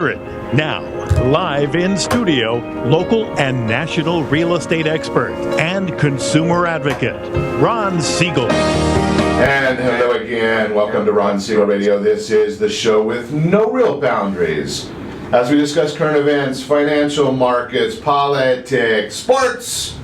Now, live in studio, local and national real estate expert and consumer advocate, Ron Siegel. And hello again. Welcome to Ron Siegel Radio. This is the show with no real boundaries. As we discuss current events, financial markets, politics, sports,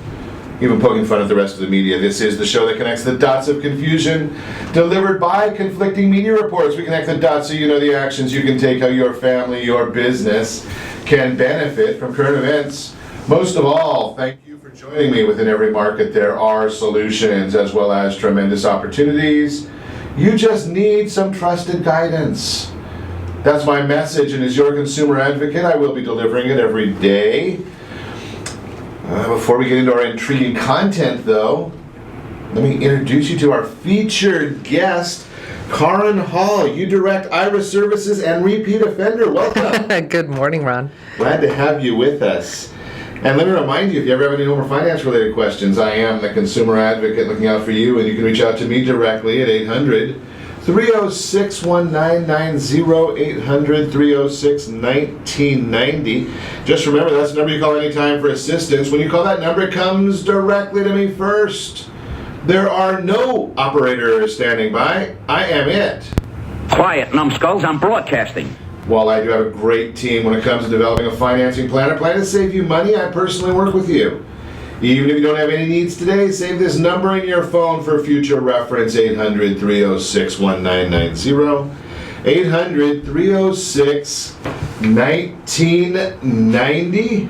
even poking fun at the rest of the media. This is the show that connects the dots of confusion delivered by conflicting media reports. We connect the dots so you know the actions you can take, how your family, your business can benefit from current events. Most of all, thank you for joining me. Within every market there are solutions as well as tremendous opportunities. You just need some trusted guidance. That's my message, and as your consumer advocate, I will be delivering it every day. Before we get into our intriguing content, though, let me introduce you to our featured guest, Kaaren Hall, You Direct IRA Services and Repeat Offender. Welcome. Good morning, Ron. Glad to have you with us. And let me remind you, if you ever have any more finance-related questions, I am the consumer advocate looking out for you, and you can reach out to me directly at 800-306-1990, 800-306-1990. Just remember, that's the number you call anytime for assistance. When you call that number, it comes directly to me first. There are no operators standing by. I am it. Quiet, numbskulls, I'm broadcasting. While I do have a great team when it comes to developing a financing plan, I plan to save you money. I personally work with you. Even if you don't have any needs today, save this number in your phone for future reference, 800-306-1990, 800-306-1990.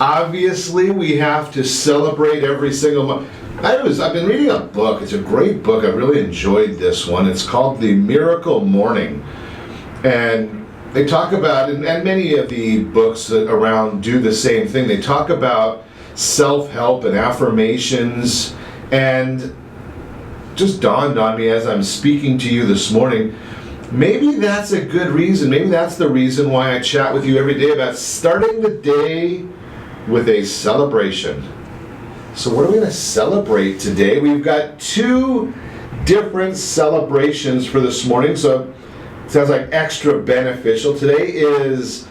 Obviously, we have to celebrate every single month. I've been reading a book. It's a great book. I really enjoyed this one. It's called The Miracle Morning. And they talk about, and many of the books around do the same thing. They talk about self-help and affirmations, and just dawned on me as I'm speaking to you this morning, maybe that's a good reason, maybe that's the reason why I chat with you every day about starting the day with a celebration. So what are we going to celebrate today? We've got two different celebrations for this morning, so it sounds like extra beneficial. Today is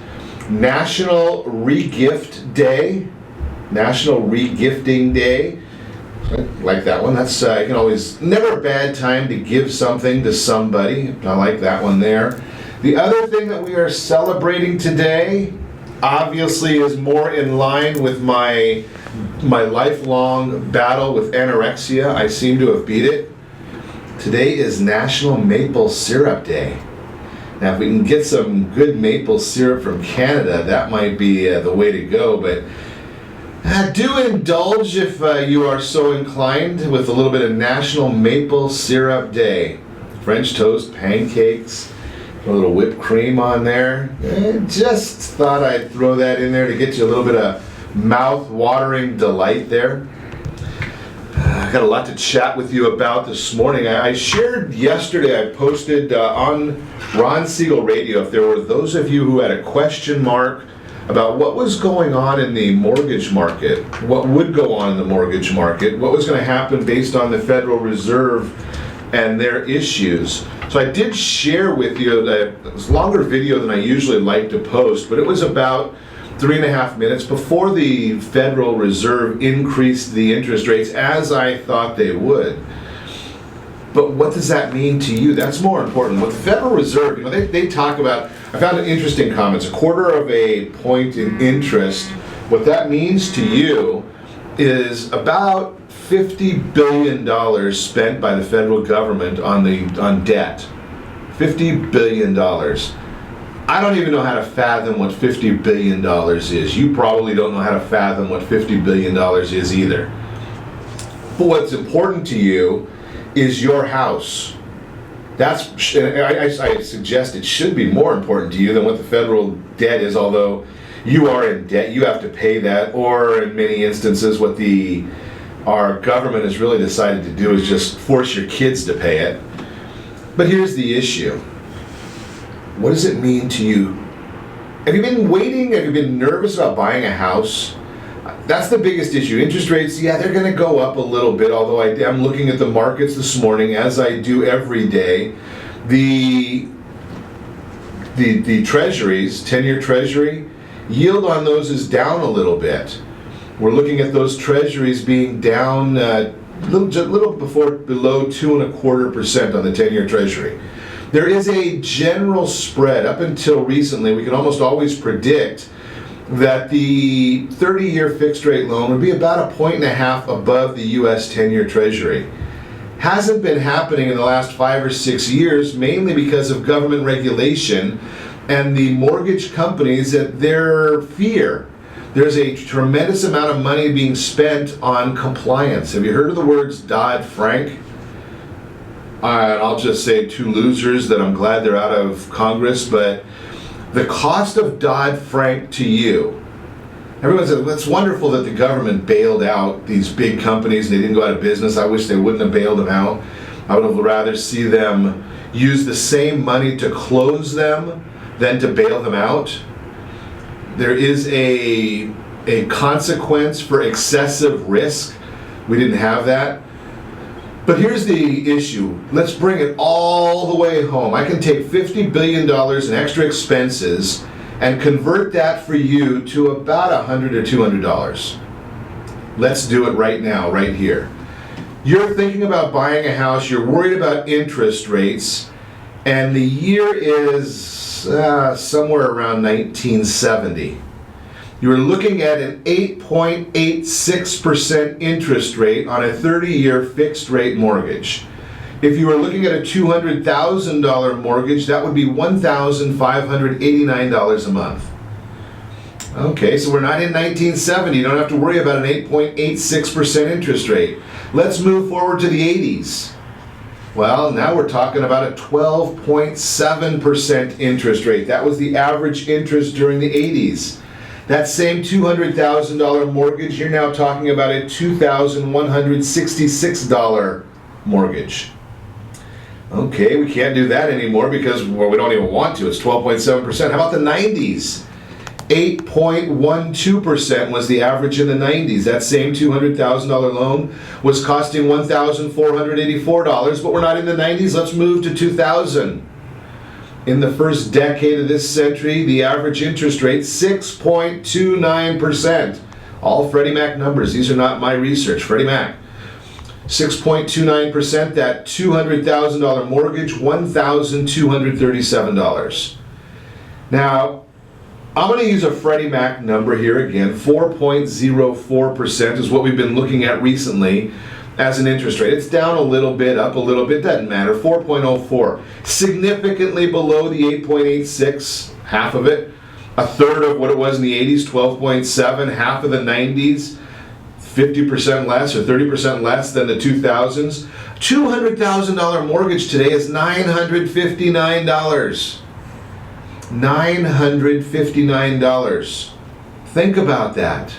National Regift Day. National Regifting Day. I like that one. That's you can always, never a bad time to give something to somebody. I like that one there. The other thing that we are celebrating today, obviously, is more in line with my lifelong battle with anorexia. I seem to have beat it. Today is National Maple Syrup Day. Now, if we can get some good maple syrup from Canada, that might be the way to go, but do indulge if you are so inclined with a little bit of National Maple Syrup Day. French toast, pancakes, a little whipped cream on there. Just thought I'd throw that in there to get you a little bit of mouth-watering delight there. I got a lot to chat with you about this morning. I shared yesterday, I posted on Ron Siegel Radio, if there were those of you who had a question mark about what was going on in the mortgage market, what would go on in the mortgage market, what was going to happen based on the Federal Reserve and their issues. So I did share with you a longer video than I usually like to post, but it was about 3.5 minutes before the Federal Reserve increased the interest rates as I thought they would. But what does that mean to you? That's more important. With the Federal Reserve, they talk about, I found an interesting comment, it's 1/4 point in interest. What that means to you is about $50 billion spent by the federal government on debt. $50 billion. I don't even know how to fathom what $50 billion is. You probably don't know how to fathom what $50 billion is either. But what's important to you is your house. I suggest it should be more important to you than what the federal debt is, although you are in debt, you have to pay that, or in many instances what our government has really decided to do is just force your kids to pay it. But here's the issue. What does it mean to you? Have you been waiting? Have you been nervous about buying a house? That's the biggest issue. Interest rates, yeah, they're going to go up a little bit, although I'm looking at the markets this morning, as I do every day. The the treasuries, 10-year treasury, yield on those is down a little bit. We're looking at those treasuries being down below 2.25% on the 10-year treasury. There is a general spread. Up until recently, we could almost always predict that the 30-year fixed rate loan would be about 1.5 points above the U.S. 10-year treasury. Hasn't been happening in the last 5 or 6 years, mainly because of government regulation and the mortgage companies at their fear. There's a tremendous amount of money being spent on compliance. Have you heard of the words Dodd-Frank? I'll just say two losers that I'm glad they're out of Congress, but the cost of Dodd-Frank to you, everyone says, well, it's wonderful that the government bailed out these big companies and they didn't go out of business. I wish they wouldn't have bailed them out. I would have rather see them use the same money to close them than to bail them out. There is a consequence for excessive risk. We didn't have that. But here's the issue. Let's bring it all the way home. I can take $50 billion in extra expenses and convert that for you to about $100 or $200. Let's do it right now, right here. You're thinking about buying a house, you're worried about interest rates, and the year is somewhere around 1970. You are looking at an 8.86% interest rate on a 30-year fixed rate mortgage. If you were looking at a $200,000 mortgage, that would be $1,589 a month. Okay, so we're not in 1970. You don't have to worry about an 8.86% interest rate. Let's move forward to the 80s. Well, now we're talking about a 12.7% interest rate. That was the average interest during the 80s. That same $200,000 mortgage, you're now talking about a $2,166 mortgage. Okay, we can't do that anymore because, well, we don't even want to. It's 12.7%. How about the 90s? 8.12% was the average in the 90s. That same $200,000 loan was costing $1,484, but we're not in the 90s. Let's move to 2000. In the first decade of this century, the average interest rate, 6.29%. All Freddie Mac numbers. These are not my research. Freddie Mac. 6.29%. That $200,000 mortgage, $1,237. Now, I'm going to use a Freddie Mac number here again. 4.04% is what we've been looking at recently as an interest rate. It's down a little bit, up a little bit, doesn't matter. 4.04. Significantly below the 8.86, half of it. A third of what it was in the 80s, 12.7, half of the 90s, 50% less or 30% less than the 2000s. $200,000 mortgage today is $959. $959. Think about that.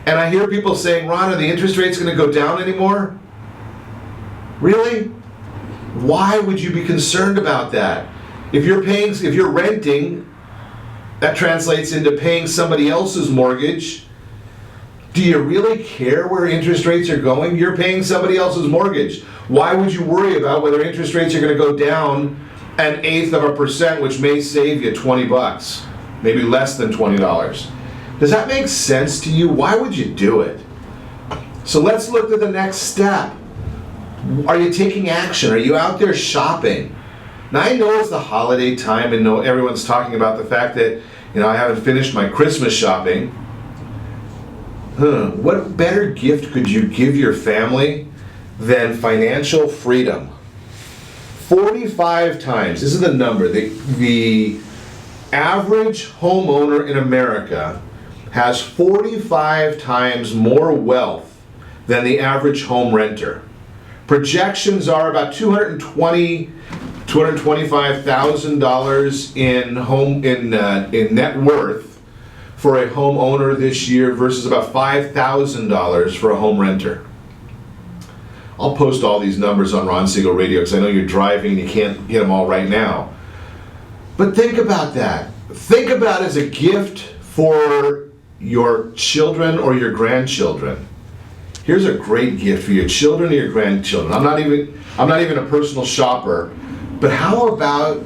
And I hear people saying, Ron, are the interest rates going to go down anymore? Really? Why would you be concerned about that? If you're renting, that translates into paying somebody else's mortgage. Do you really care where interest rates are going? You're paying somebody else's mortgage. Why would you worry about whether interest rates are going to go down 0.1%, which may save you $20, maybe less than $20? Does that make sense to you? Why would you do it? So let's look at the next step. Are you taking action? Are you out there shopping? Now I know it's the holiday time and know everyone's talking about the fact that, I haven't finished my Christmas shopping. What better gift could you give your family than financial freedom? 45 times, this is the number, the average homeowner in America has 45 times more wealth than the average home renter. Projections are about $225,000 in net worth for a homeowner this year versus about $5,000 for a home renter. I'll post all these numbers on Ron Siegel Radio because I know you're driving and you can't get them all right now. But think about that. Think about it as a gift for your children or your grandchildren. Here's a great gift for your children or your grandchildren. I'm not even a personal shopper, but how about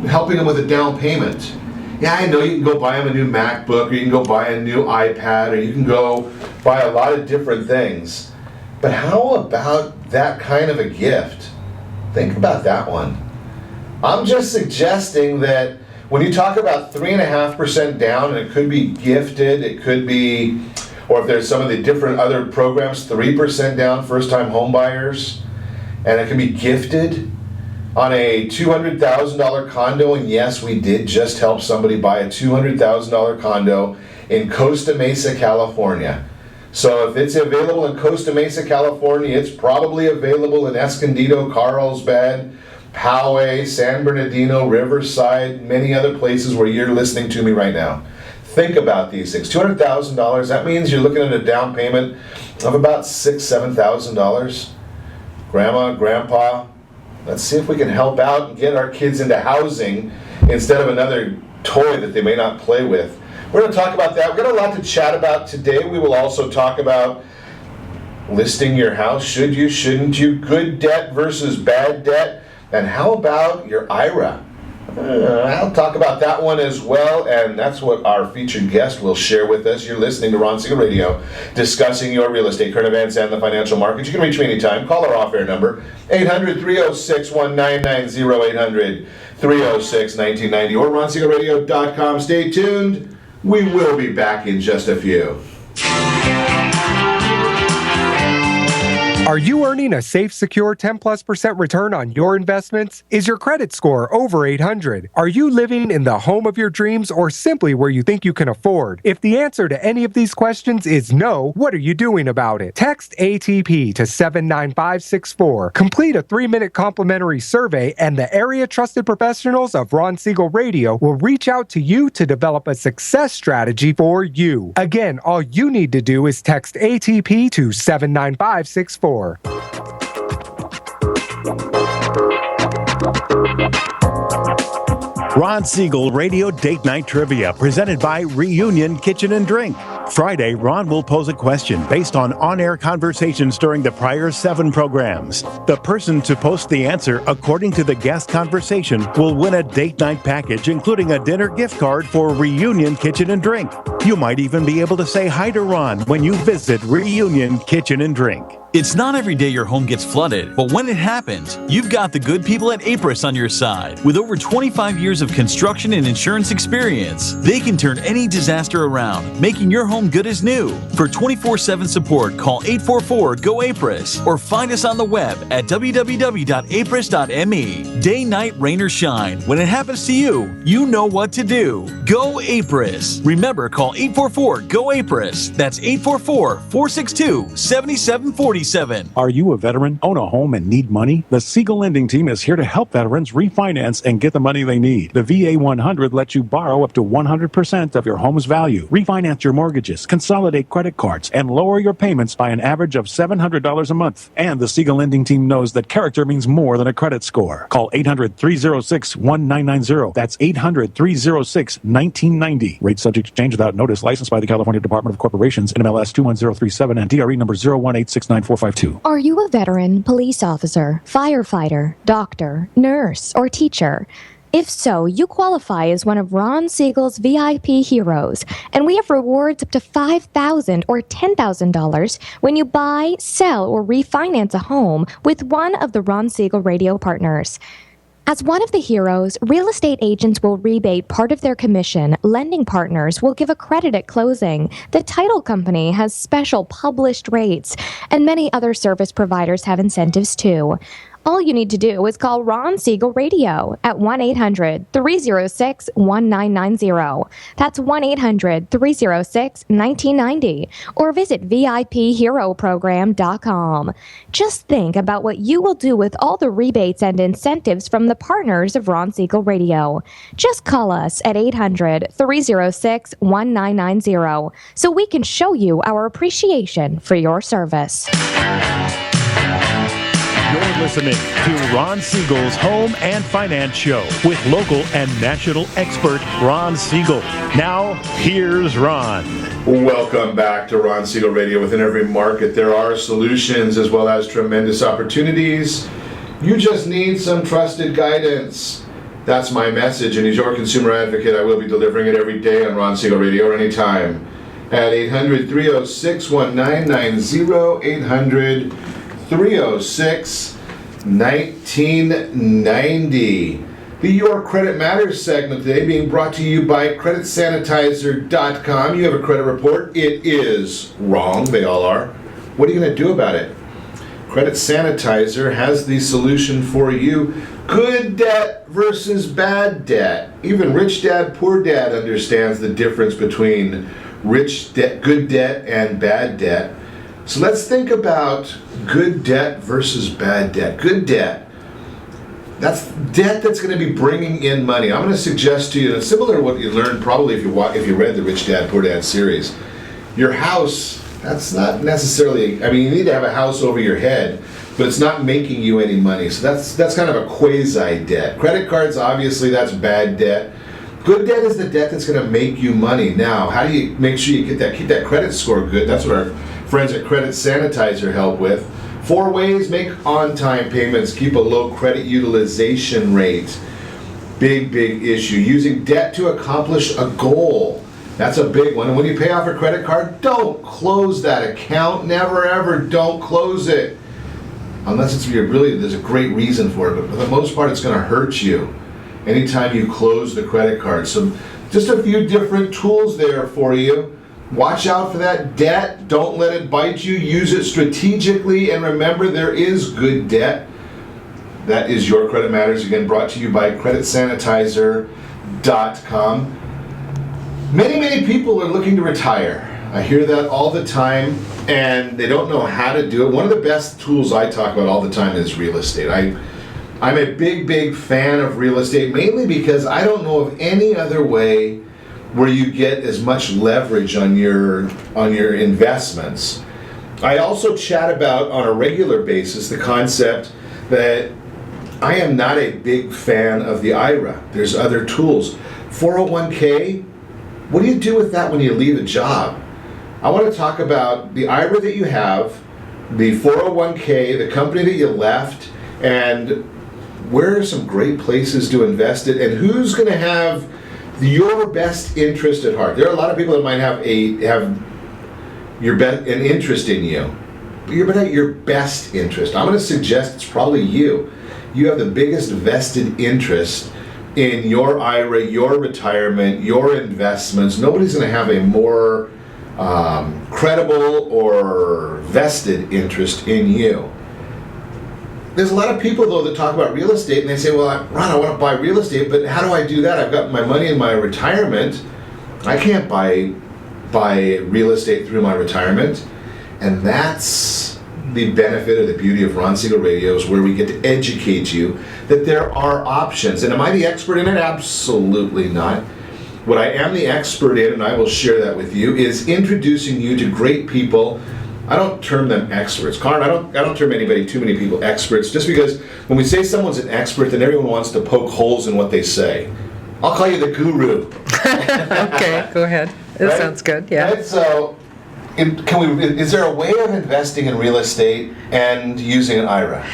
helping them with a down payment. Yeah, I know you can go buy them a new MacBook, or you can go buy a new iPad, or you can go buy a lot of different things. But how about that kind of a gift? Think about that one. I'm just suggesting that when you talk about 3.5% down, and it could be gifted, it could be, or if there's some of the different other programs, 3% down, first-time home buyers, and it can be gifted on a $200,000 condo. And yes, we did just help somebody buy a $200,000 condo in Costa Mesa, California. So if it's available in Costa Mesa, California, it's probably available in Escondido, Carlsbad, Poway, San Bernardino, Riverside, many other places where you're listening to me right now. Think about these things. $200,000, that means you're looking at a down payment of about $6,000, $7,000. Grandma, Grandpa, let's see if we can help out and get our kids into housing instead of another toy that they may not play with. We're going to talk about that. We've got a lot to chat about today. We will also talk about listing your house. Should you, shouldn't you? Good debt versus bad debt. And how about your IRA? I'll talk about that one as well, and that's what our featured guest will share with us. You're listening to Ron Siegel Radio, discussing your real estate, current events, and the financial markets. You can reach me anytime. Call our off-air number, 800-306-1990, 800-306-1990, or ronsiegelradio.com. Stay tuned. We will be back in just a few. Are you earning a safe, secure 10+% return on your investments? Is your credit score over 800? Are you living in the home of your dreams or simply where you think you can afford? If the answer to any of these questions is no, what are you doing about it? Text ATP to 79564. Complete a 3-minute complimentary survey, and the area trusted professionals of Ron Siegel Radio will reach out to you to develop a success strategy for you. Again, all you need to do is text ATP to 79564. Ron Siegel Radio Date Night Trivia, presented by Reunion Kitchen and Drink. Friday, Ron will pose a question based on-air conversations during the prior 7 programs. The person to post the answer according to the guest conversation will win a date night package, including a dinner gift card for Reunion Kitchen and Drink. You might even be able to say hi to Ron when you visit Reunion Kitchen and Drink. It's not every day your home gets flooded, but when it happens, you've got the good people at APRIS on your side. With over 25 years of construction and insurance experience, they can turn any disaster around, making your home good as new. For 24/7 support, call 844-GO-APRIS or find us on the web at www.apris.me. Day, night, rain, or shine, when it happens to you, you know what to do. Go APRIS. Remember, call 844-GO-APRIS. That's 844-462-7747. Are you a veteran, own a home, and need money? The Siegel Lending Team is here to help veterans refinance and get the money they need. The VA 100 lets you borrow up to 100% of your home's value, refinance your mortgages, consolidate credit cards, and lower your payments by an average of $700 a month. And the Siegel Lending Team knows that character means more than a credit score. Call 800-306-1990. That's 800-306-1990. Rate subject to change without notice. Licensed by the California Department of Corporations, NMLS 21037, and DRE number 0186945. Are you a veteran, police officer, firefighter, doctor, nurse, or teacher? If so, you qualify as one of Ron Siegel's VIP heroes, and we have rewards up to $5,000 or $10,000 when you buy, sell, or refinance a home with one of the Ron Siegel Radio partners. As one of the heroes, real estate agents will rebate part of their commission, lending partners will give a credit at closing, the title company has special published rates, and many other service providers have incentives too. All you need to do is call Ron Siegel Radio at 1-800-306-1990. That's 1-800-306-1990. Or visit VIPHeroProgram.com. Just think about what you will do with all the rebates and incentives from the partners of Ron Siegel Radio. Just call us at 800-306-1990 so we can show you our appreciation for your service. You're listening to Ron Siegel's Home and Finance Show with local and national expert Ron Siegel. Now, here's Ron. Welcome back to Ron Siegel Radio. Within every market, there are solutions as well as tremendous opportunities. You just need some trusted guidance. That's my message, and as your consumer advocate, I will be delivering it every day on Ron Siegel Radio or anytime at 800-306-1990, 800-306-1990. The Your Credit Matters segment today being brought to you by creditsanitizer.com. You have a credit report. It is wrong. They all are. What are you going to do about it? Credit Sanitizer has the solution for you. Good debt versus bad debt. Even rich dad, poor dad understands the difference between rich debt, good debt, and bad debt. So let's think about good debt versus bad debt. Good debt. That's debt that's going to be bringing in money. I'm going to suggest to you, and similar to what you learned probably if you read the Rich Dad, Poor Dad series, your house, that's not necessarily, I mean, you need to have a house over your head, but it's not making you any money. So that's kind of a quasi-debt. Credit cards, obviously, that's bad debt. Good debt is the debt that's going to make you money. Now, how do you make sure you keep that credit score good? That's what our friends at Credit Sanitizer help with. 4 ways: make on-time payments, keep a low credit utilization rate. Big issue. Using debt to accomplish a goal. That's a big one. And when you pay off a credit card, don't close that account. Never ever don't close it. Unless there's a great reason for it. But for the most part, it's going to hurt you anytime you close the credit card. So just a few different tools there for you. Watch out for that debt. Don't let it bite you. Use it strategically. And remember, there is good debt. That is Your Credit Matters. Again, brought to you by creditsanitizer.com. Many people are looking to retire. I hear that all the time, and they don't know how to do it. One of the best tools I talk about all the time is real estate. I'm a big fan of real estate, mainly because I don't know of any other way where you get as much leverage on your investments. I also chat about on a regular basis the concept that I am not a big fan of the IRA. There's other tools. 401k, what do you do with that when you leave a job? I want to talk about the IRA that you have, the 401k, the company that you left, and where are some great places to invest it, and who's going to have your best interest at heart. There are a lot of people that might have an interest in you, but you're at your best interest. I'm going to suggest it's probably you. You have the biggest vested interest in your IRA, your retirement, your investments. Nobody's going to have a more credible or vested interest in you. There's a lot of people, though, that talk about real estate, and they say, well, Ron, I want to buy real estate, but how do I do that? I've got my money in my retirement. I can't buy real estate through my retirement. And that's the benefit or the beauty of Ron Siegel Radio, is where we get to educate you that there are options. And am I the expert in it? Absolutely not. What I am the expert in, and I will share that with you, is introducing you to great people. I don't term them experts. Kaaren, I don't term too many people experts, just because when we say someone's an expert, then everyone wants to poke holes in what they say. I'll call you the guru. Okay, go ahead. That Right? sounds good, yeah. Right? So, is there a way of investing in real estate and using an IRA?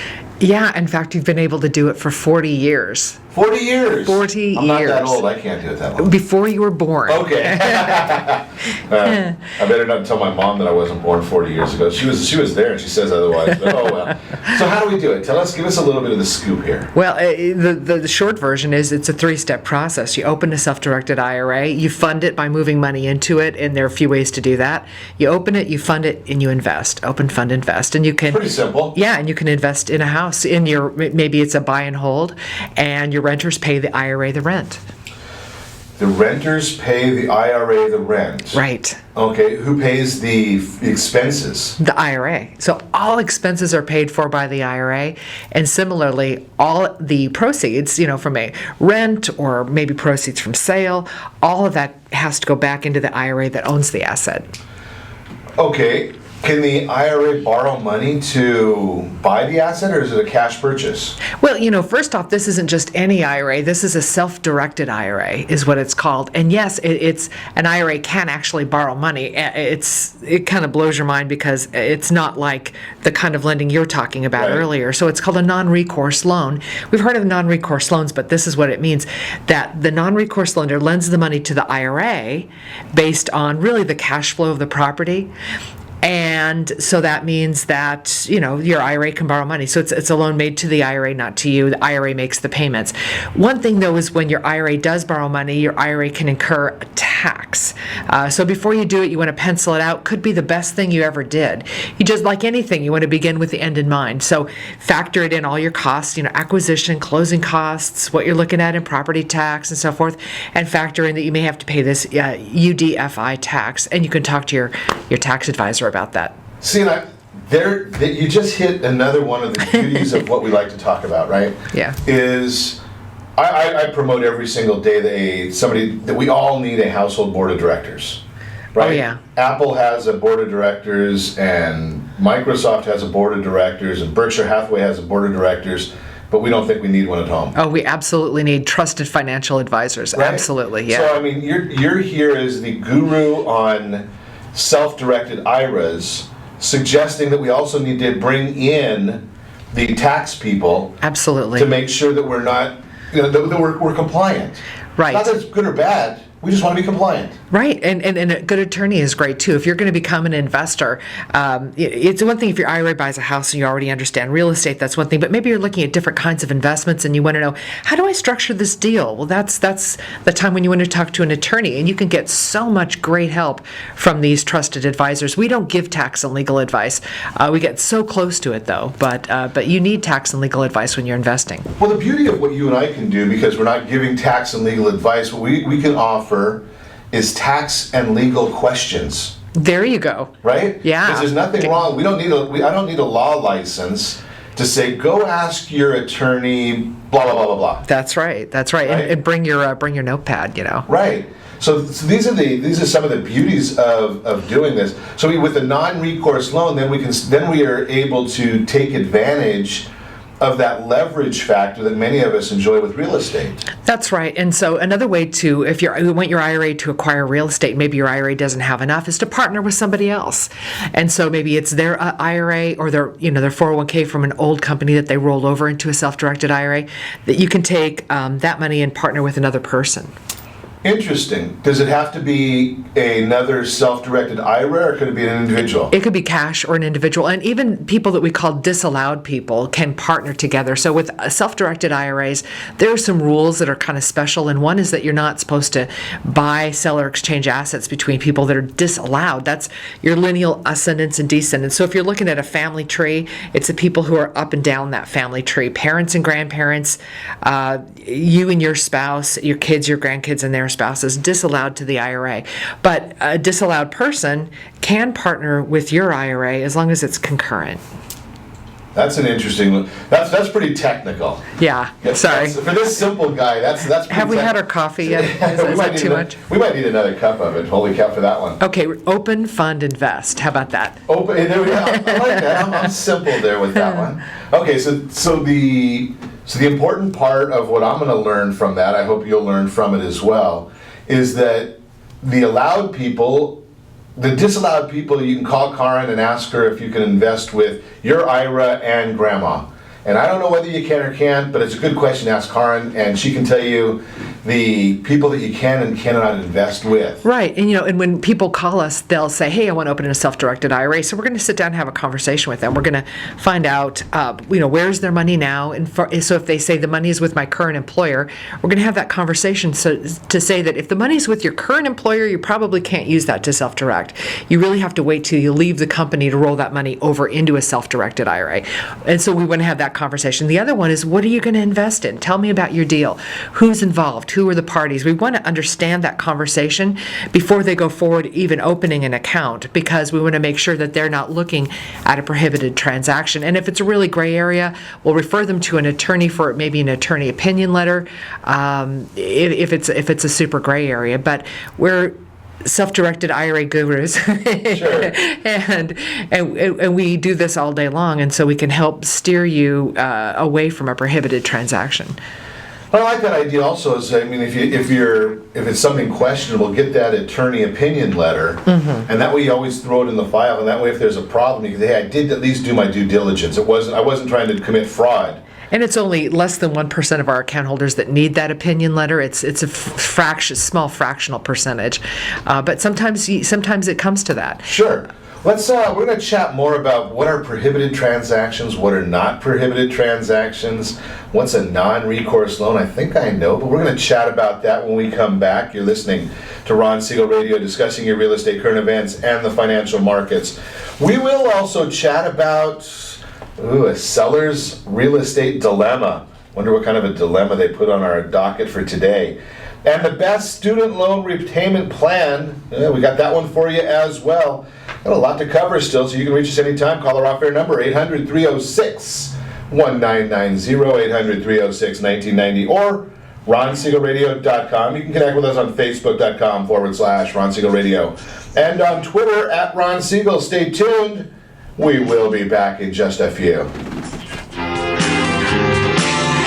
Yeah, in fact, you've been able to do it for 40 years. 40 years? 40 years. I'm not that old. I can't do it that long. Before you were born. Okay. I better not tell my mom that I wasn't born 40 years ago. She was there, and she says otherwise. But oh well. So how do we do it? Give us a little bit of the scoop here. Well, the short version is it's a 3-step process. You open a self-directed IRA, you fund it by moving money into it, and there are a few ways to do that. You open it, you fund it, and you invest. Open, fund, invest, and you can. Pretty simple. Yeah, and you can invest in a house. Maybe it's a buy and hold, and your renters pay the IRA the rent. The renters pay the IRA the rent. Right. Okay, who pays the expenses? The IRA. So all expenses are paid for by the IRA, and similarly, all the proceeds, from a rent or maybe proceeds from sale, all of that has to go back into the IRA that owns the asset. Okay, Can the IRA borrow money to buy the asset, or is it a cash purchase? Well, first off, this isn't just any IRA. This is a self-directed IRA, is what it's called. And yes, it's an IRA can actually borrow money. It kind of blows your mind because it's not like the kind of lending you're talking about earlier. So it's called a non-recourse loan. We've heard of non-recourse loans, but this is what it means: that the non-recourse lender lends the money to the IRA based on really the cash flow of the property. And so that means that, your IRA can borrow money. So it's a loan made to the IRA, not to you. The IRA makes the payments. One thing, though, is when your IRA does borrow money, your IRA can incur a tax. So before you do it, you want to pencil it out. Could be the best thing you ever did. You just, like anything, you want to begin with the end in mind. So factor it in, all your costs, acquisition, closing costs, what you're looking at in property tax and so forth, and factor in that you may have to pay this UDFI tax. And you can talk to your tax advisor about that. See, you just hit another one of the beauties of what we like to talk about, right? Yeah. Is I promote every single day that we all need a household board of directors, right? Oh, yeah. Apple has a board of directors, and Microsoft has a board of directors, and Berkshire Hathaway has a board of directors, but we don't think we need one at home. Oh, we absolutely need trusted financial advisors. Right? Absolutely, yeah. So, you're here as the guru on self-directed IRAs, suggesting that we also need to bring in the tax people. Absolutely. To make sure that we're not, that we're compliant. Right. Not that it's good or bad. We just want to be compliant. Right, and a good attorney is great too. If you're going to become an investor, it's one thing if your IRA buys a house and you already understand real estate, that's one thing, but maybe you're looking at different kinds of investments and you want to know, how do I structure this deal? Well, that's the time when you want to talk to an attorney, and you can get so much great help from these trusted advisors. We don't give tax and legal advice. We get so close to it though, but you need tax and legal advice when you're investing. Well, the beauty of what you and I can do, because we're not giving tax and legal advice, what we can offer is tax and legal questions. There you go. Right? Yeah. Because there's nothing wrong. I don't need a law license to say, go ask your attorney, blah blah blah blah blah. That's right. Right? And bring your notepad. Right. So these are some of the beauties of doing this. So with a non-recourse loan, then we are able to take advantage of that leverage factor that many of us enjoy with real estate. That's right. And so another way to, if you want your IRA to acquire real estate, maybe your IRA doesn't have enough, is to partner with somebody else. And so maybe it's their IRA or their 401k from an old company that they roll over into a self-directed IRA, that you can take that money and partner with another person. Interesting. Does it have to be another self-directed IRA, or could it be an individual? It could be cash or an individual. And even people that we call disallowed people can partner together. So with self-directed IRAs, there are some rules that are kind of special. And one is that you're not supposed to buy, sell, or exchange assets between people that are disallowed. That's your lineal ascendants and descendants. So if you're looking at a family tree, it's the people who are up and down that family tree. Parents and grandparents, you and your spouse, your kids, your grandkids, and their spouses, disallowed to the IRA. But a disallowed person can partner with your IRA as long as it's concurrent. That's an interesting one. That's pretty technical. Yeah, sorry. For this simple guy, that's pretty Have we had our coffee yet? Is that too much? We might need another cup of it. Holy cow for that one. Okay, open, fund, invest. How about that? Open. There we go. I like that. I'm simple there with that one. Okay, so the important part of what I'm going to learn from that, I hope you'll learn from it as well, is that the allowed people, the disallowed people, you can call Kaaren and ask her if you can invest with your IRA and grandma. And I don't know whether you can or can't, but it's a good question to ask Kaaren, and she can tell you the people that you can and cannot invest with. Right, and when people call us, they'll say, hey, I want to open a self-directed IRA. So we're going to sit down and have a conversation with them. We're going to find out, where's their money now? And so if they say the money is with my current employer, we're going to have that conversation to say that if the money is with your current employer, you probably can't use that to self-direct. You really have to wait till you leave the company to roll that money over into a self-directed IRA. And so we want to have that conversation. The other one is, what are you going to invest in? Tell me about your deal. Who's involved? Who are the parties? We want to understand that conversation before they go forward even opening an account, because we want to make sure that they're not looking at a prohibited transaction. And if it's a really gray area, we'll refer them to an attorney for maybe an attorney opinion letter if it's a super gray area. But self-directed IRA gurus. Sure. and we do this all day long, and so we can help steer you away from a prohibited transaction. Well, I like that idea also. Is, I mean, if it's something questionable, get that attorney opinion letter, and that way you always throw it in the file. And that way, if there's a problem, you can say, "Hey, I did at least do my due diligence. I wasn't trying to commit fraud." And it's only less than 1% of our account holders that need that opinion letter. It's a small fractional percentage, but sometimes it comes to that. Sure. We're going to chat more about what are prohibited transactions, what are not prohibited transactions, what's a non-recourse loan. I think I know, but we're going to chat about that when we come back. You're listening to Ron Siegel Radio, discussing your real estate current events and the financial markets. We will also chat about a seller's real estate dilemma. Wonder what kind of a dilemma they put on our docket for today. And the best student loan repayment plan, we got that one for you as well. Got a lot to cover still, so you can reach us anytime. Call our off-air number, 800-306-1990, 800-306-1990, or RonSiegelRadio.com. You can connect with us on Facebook.com/Ron Siegel Radio. And on Twitter, @Ron Siegel. Stay tuned. We will be back in just a few.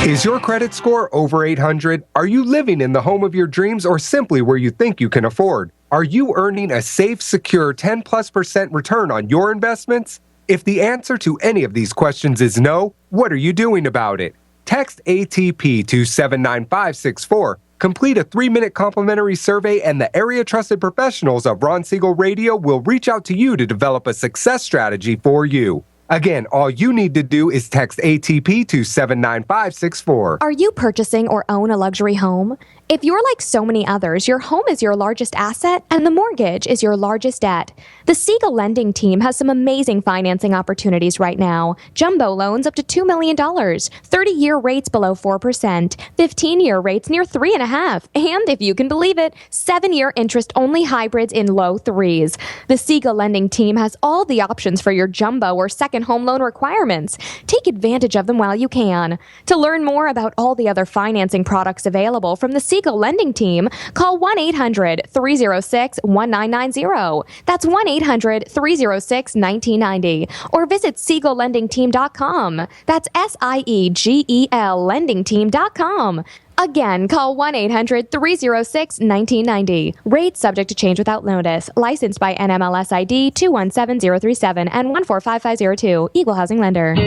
Is your credit score over 800? Are you living in the home of your dreams or simply where you think you can afford? Are you earning a safe, secure 10+% return on your investments? If the answer to any of these questions is no, what are you doing about it? Text ATP to 79564. Complete a 3-minute complimentary survey, and the area trusted professionals of Ron Siegel Radio will reach out to you to develop a success strategy for you. Again, all you need to do is text ATP to 79564. Are you purchasing or own a luxury home? If you're like so many others, your home is your largest asset and the mortgage is your largest debt. The Siegel lending team has some amazing financing opportunities right now. Jumbo loans up to $2 million, 30-year rates below 4%, 15-year rates near 3.5%, and if you can believe it, 7-year interest-only hybrids in low 3s. The Siegel lending team has all the options for your jumbo or second home loan requirements. Take advantage of them while you can. To learn more about all the other financing products available from the Siegel lending team, call 1-800-306-1990. That's 1-800-306-1990. Or visit SiegelLendingTeam.com. That's SIEGEL LendingTeam.com. Again, call 1-800-306-1990. Rates subject to change without notice. Licensed by NMLS ID 217037 and 145502. Equal housing lender.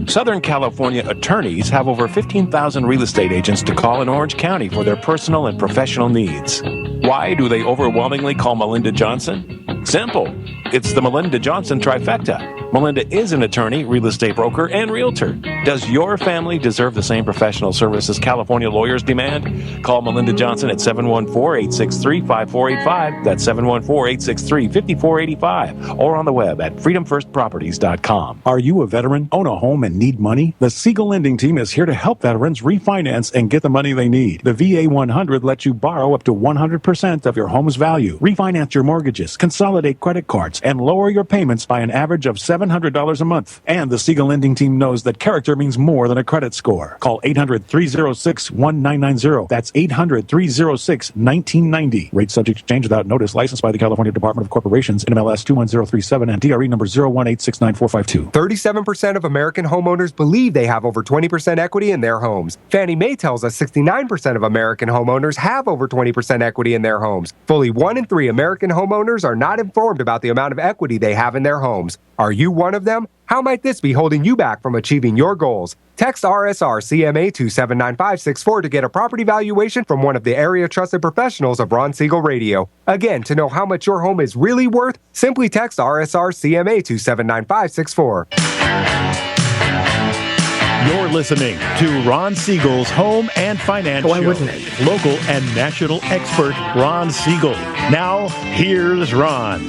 Southern California attorneys have over 15,000 real estate agents to call in Orange County for their personal and professional needs. Why do they overwhelmingly call Melinda Johnson? Simple. It's the Melinda Johnson trifecta. Melinda is an attorney, real estate broker, and realtor. Does your family deserve the same professional services California lawyers demand? Call Melinda Johnson at 714-863-5485. That's 714-863-5485. Or on the web at freedomfirstproperties.com. Are you a veteran, own a home, and need money? The Siegel lending team is here to help veterans refinance and get the money they need. The VA 100 lets you borrow up to 100% of your home's value, refinance your mortgages, consolidate credit cards, and lower your payments by an average of $700 a month. And the Siegel lending team knows that character means more than a credit score. Call 800-306-1990. That's 800-306-1990. Rate subject to change without notice. Licensed by the California Department of Corporations, NMLS 21037 and DRE number 018694522. 37% of American homeowners believe they have over 20% equity in their homes. Fannie Mae tells us 69% of American homeowners have over 20% equity in their homes. Fully 1 in 3 American homeowners are not informed about the amount of equity they have in their homes. Are you one of them? How might this be holding you back from achieving your goals? Text RSR CMA to 79564 to get a property valuation from one of the area trusted professionals of Ron Siegel Radio. Again, to know how much your home is really worth, simply text RSR CMA to 79564. You're listening to Ron Siegel's Home and Finance Why Show. wouldn't it? Local and national expert Ron Siegel. Now, here's Ron.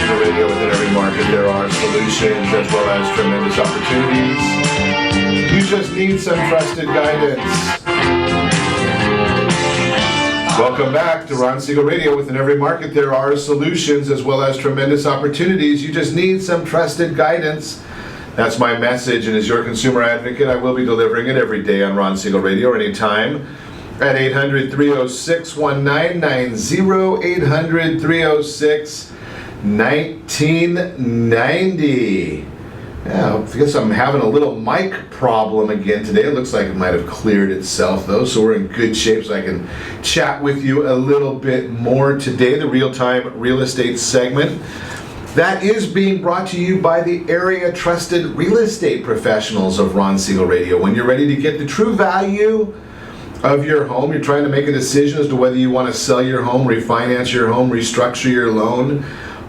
Siegel Radio, within every market there are solutions as well as tremendous opportunities. You just need some trusted guidance. Welcome back to Ron Siegel Radio. Within every market there are solutions as well as tremendous opportunities. You just need some trusted guidance. That's my message, and as your consumer advocate, I will be delivering it every day on Ron Siegel Radio or anytime. at 800-306-1990, 800-306-1990. Yeah, I guess I'm having a little mic problem again today. It looks like it might have cleared itself though, so we're in good shape so I can chat with you a little bit more today. The real-time real estate segment that is being brought to you by the area trusted real estate professionals of Ron Siegel Radio. When you're ready to get the true value of your home, you're trying to make a decision as to whether you want to sell your home, refinance your home, restructure your loan,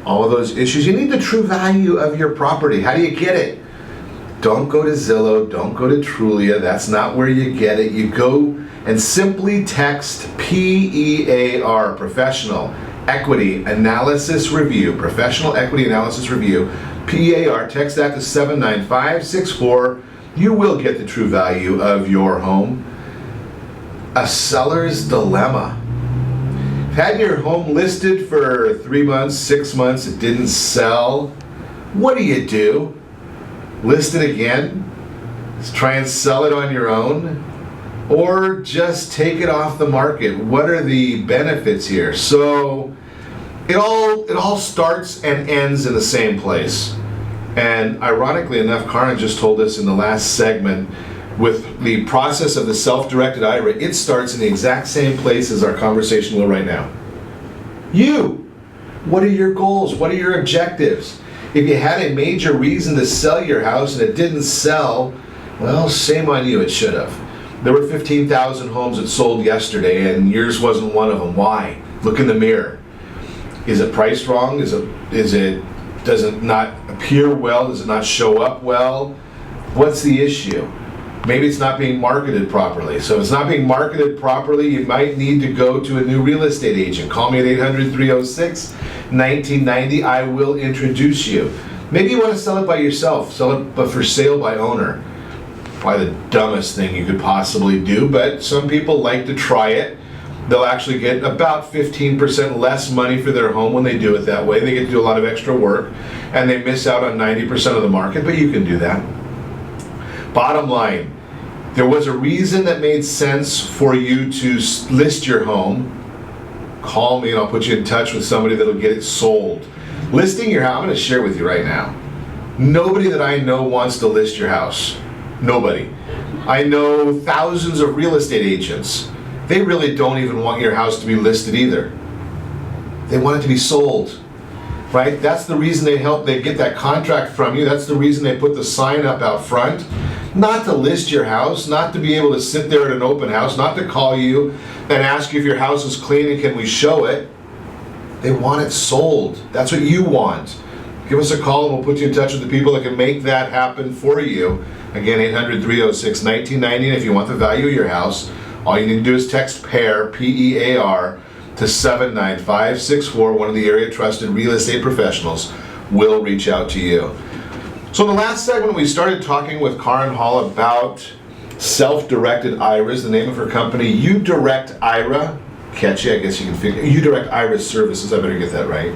all of those issues. You need the true value of your property. How do you get it? Don't go to Zillow, don't go to Trulia. That's not where you get it. You go and simply text PEAR, Professional Equity Analysis Review, Professional Equity Analysis Review, PEAR. Text that to 79564. You will get the true value of your home. A seller's dilemma. Had your home listed for 3 months, 6 months, it didn't sell. What do? List it again? Try and sell it on your own? Or just take it off the market? What are the benefits here? So it all starts and ends in the same place. And ironically enough, Kaaren just told us in the last segment, with the process of the self-directed IRA, it starts in the exact same place as our conversation will right now. You! What are your goals? What are your objectives? If you had a major reason to sell your house and it didn't sell, well, shame on you, it should have. There were 15,000 homes that sold yesterday and yours wasn't one of them. Why? Look in the mirror. Is it priced wrong? Does it not appear well? Does it not show up well? What's the issue? Maybe it's not being marketed properly. So if it's not being marketed properly, you might need to go to a new real estate agent. Call me at 800-306-1990. I will introduce you. Maybe you want to sell it by yourself, sell it but for sale by owner. Probably the dumbest thing you could possibly do, but some people like to try it. They'll actually get about 15% less money for their home when they do it that way. They get to do a lot of extra work and they miss out on 90% of the market, but you can do that. Bottom line, there was a reason that made sense for you to list your home. Call me and I'll put you in touch with somebody that'll get it sold. Listing your house, I'm going to share with you right now. Nobody that I know wants to list your house. Nobody. I know thousands of real estate agents. They really don't even want your house to be listed either. They want it to be sold. Right? That's the reason they get that contract from you. That's the reason they put the sign up out front. Not to list your house, not to be able to sit there at an open house, not to call you and ask you if your house is clean and can we show it. They want it sold. That's what you want. Give us a call and we'll put you in touch with the people that can make that happen for you. Again, 800-306-1990. And if you want the value of your house, all you need to do is text PAIR, P-E-A-R, to 79564. One of the area trusted real estate professionals will reach out to you. So in the last segment, we started talking with Kaaren Hall about Self-Directed IRAs, the name of her company, U-Direct IRA. Catchy, I guess you can figure. U-Direct IRA Services, I better get that right.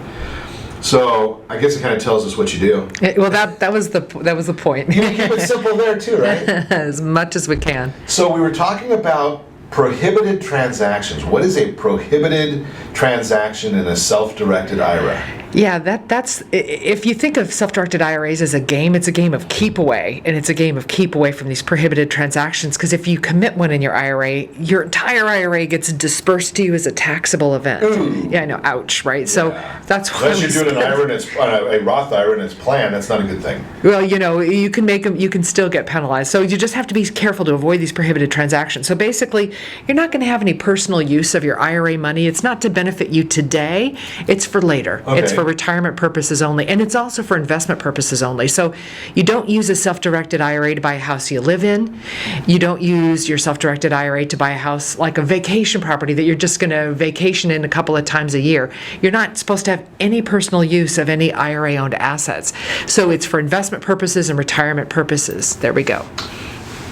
So I guess it kind of tells us what you do. Well, that was the point. You keep it simple there too, right? As much as we can. So we were talking about prohibited transactions. What is a prohibited transaction in a self-directed IRA? Yeah, that's if you think of self-directed IRAs as a game, it's a game of keep away, and it's a game of keep away from these prohibited transactions, because if you commit one in your IRA, your entire IRA gets dispersed to you as a taxable event. Ooh. Yeah, I know, ouch, right? Yeah. So that's why unless you're doing an IRA and it's a Roth IRA and it's planned, that's not a good thing. Well, you can make them, you can still get penalized. So you just have to be careful to avoid these prohibited transactions. So basically, you're not going to have any personal use of your IRA money. It's not to benefit you today, it's for later. Okay. It's for retirement purposes only, and it's also for investment purposes only. So you don't use a self-directed IRA to buy a house you live in. You don't use your self-directed IRA to buy a house like a vacation property that you're just going to vacation in a couple of times a year. You're not supposed to have any personal use of any IRA-owned assets. So it's for investment purposes and retirement purposes. There we go.